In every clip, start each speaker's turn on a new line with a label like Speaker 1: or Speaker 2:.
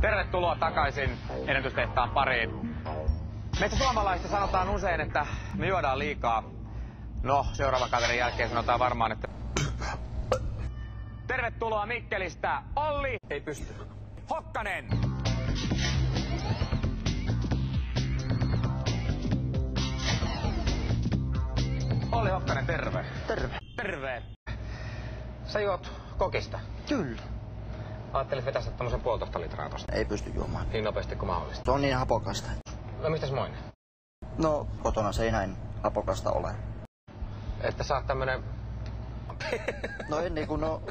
Speaker 1: Tervetuloa takaisin ennätystehtaan pariin. Meistä suomalaisista sanotaan usein, että me juodaan liikaa. No, seuraavan kaverin jälkeen sanotaan varmaan, että... Tervetuloa Mikkelistä, Olli!
Speaker 2: Ei pysty.
Speaker 1: Hokkanen! Olli Hokkanen, terve.
Speaker 3: Terve.
Speaker 1: Terve. Sä juot kokista.
Speaker 3: Kyllä.
Speaker 1: Ajattelit vetästä tommosen 1,5 litraa tosta.
Speaker 3: Ei pysty juomaan.
Speaker 1: Niin nopeasti kuin mahdollista.
Speaker 3: Se on niin hapokasta.
Speaker 1: No mistäs moinen?
Speaker 3: No, kotona se ei näin hapokasta ole.
Speaker 1: Että sä oot tämmönen...
Speaker 3: No en niinku no...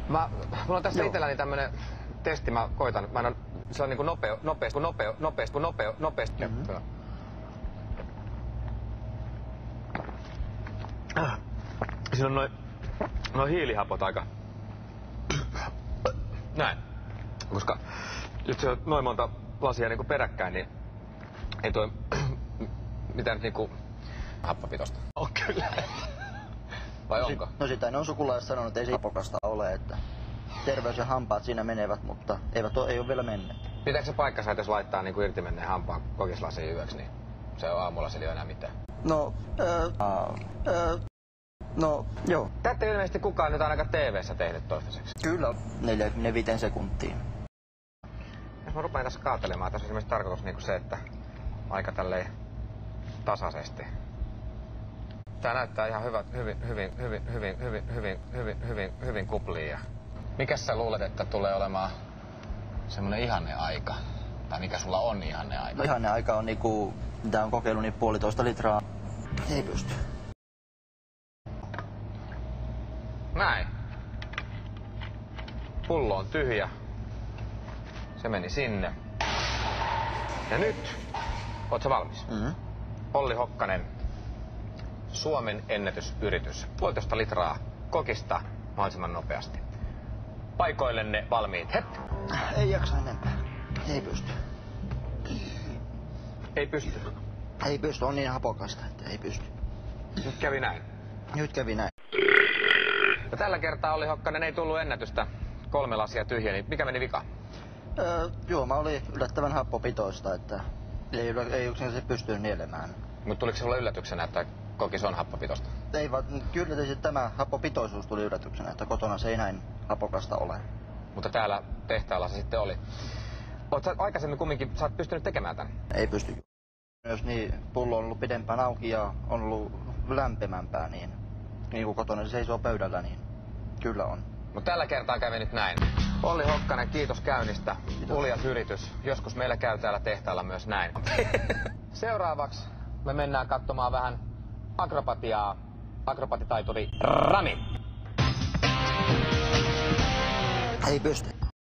Speaker 1: Mulla on tässä itselläni tämmönen testi, mä koitan. Se on niinku nopeasti. Siinä on noin hiilihapot aika... Näin. Koska jos se on noin monta lasia niinku peräkkäin, niin ei toi mitään niinku happapitosta. On kyllä. Vai onko?
Speaker 3: No sitä ne on sukulaiset sanonut, että ei se hapokasta ole, että terveys ja hampaat siinä menevät, mutta ei ole vielä menneet.
Speaker 1: Pitääkö se paikkansa, että jos laittaa niinku irti menneen hampaan kokislasiin yöksi, niin se on aamulla sillä ei ole enää mitään?
Speaker 3: No, joo.
Speaker 1: Te ette ilmeisesti kukaan nyt ainakaan TV:ssä tehnyt toistaiseksi.
Speaker 3: Kyllä, 45 sekuntiin.
Speaker 1: Jos mä rupean tässä kaatelemaan, tässä on esimerkiksi tarkoitus niinku se, että aika tälleen tasaisesti. Tää näyttää ihan hyvin kupliin. Mikäs sä luulet, että tulee olemaan semmonen ihanne aika? Tai mikä sulla on ihanne aika?
Speaker 3: No ihanne aika on niinku, mitä on kokeillut, niin 1,5 litraa. Ei pysty.
Speaker 1: Näin. Pullo on tyhjä. Se meni sinne. Ja nyt, oot sä valmis?
Speaker 3: Mm-hmm.
Speaker 1: Olli Hokkanen, Suomen ennätysyritys. 1,5 litraa kokista mahdollisimman nopeasti. Paikoillenne valmiit. Heti.
Speaker 3: Ei jaksa enempää. Ei pysty.
Speaker 1: Ei pysty.
Speaker 3: Ei pysty, on niin hapokasta, että ei pysty.
Speaker 1: Nyt kävi näin.
Speaker 3: Nyt kävi näin.
Speaker 1: Ja tällä kertaa Olli Hokkanen ei tullut ennätystä. 3 lasia tyhjä, niin mikä meni vika?
Speaker 3: Juoma oli yllättävän happopitoista, että ei yksinkertaisesti pystynyt nielemään.
Speaker 1: Mutta tuliko se sulle yllätyksenä, että kokis on happopitoista?
Speaker 3: Ei vaan, kyllä tämä happopitoisuus tuli yllätyksenä, että kotona se ei näin hapokasta ole.
Speaker 1: Mutta täällä tehtaalla se sitten oli. Oot sä aikaisemmin kumminkin, sä oot pystynyt tekemään tän?
Speaker 3: Ei pysty. Jos niin, pullo on ollut pidempään auki ja on ollut lämpimämpää, niin kun kotona se seisoo pöydällä, niin kyllä on.
Speaker 1: Mutta tällä kertaa kävi nyt näin. Olli Hokkanen, kiitos käynnistä.
Speaker 3: Kiitos.
Speaker 1: Uljas yritys. Joskus meillä käy täällä tehtaalla myös näin. Seuraavaksi me mennään katsomaan vähän akrobatiaa. Akrobaattitaituri Rami.
Speaker 3: Ei pysty.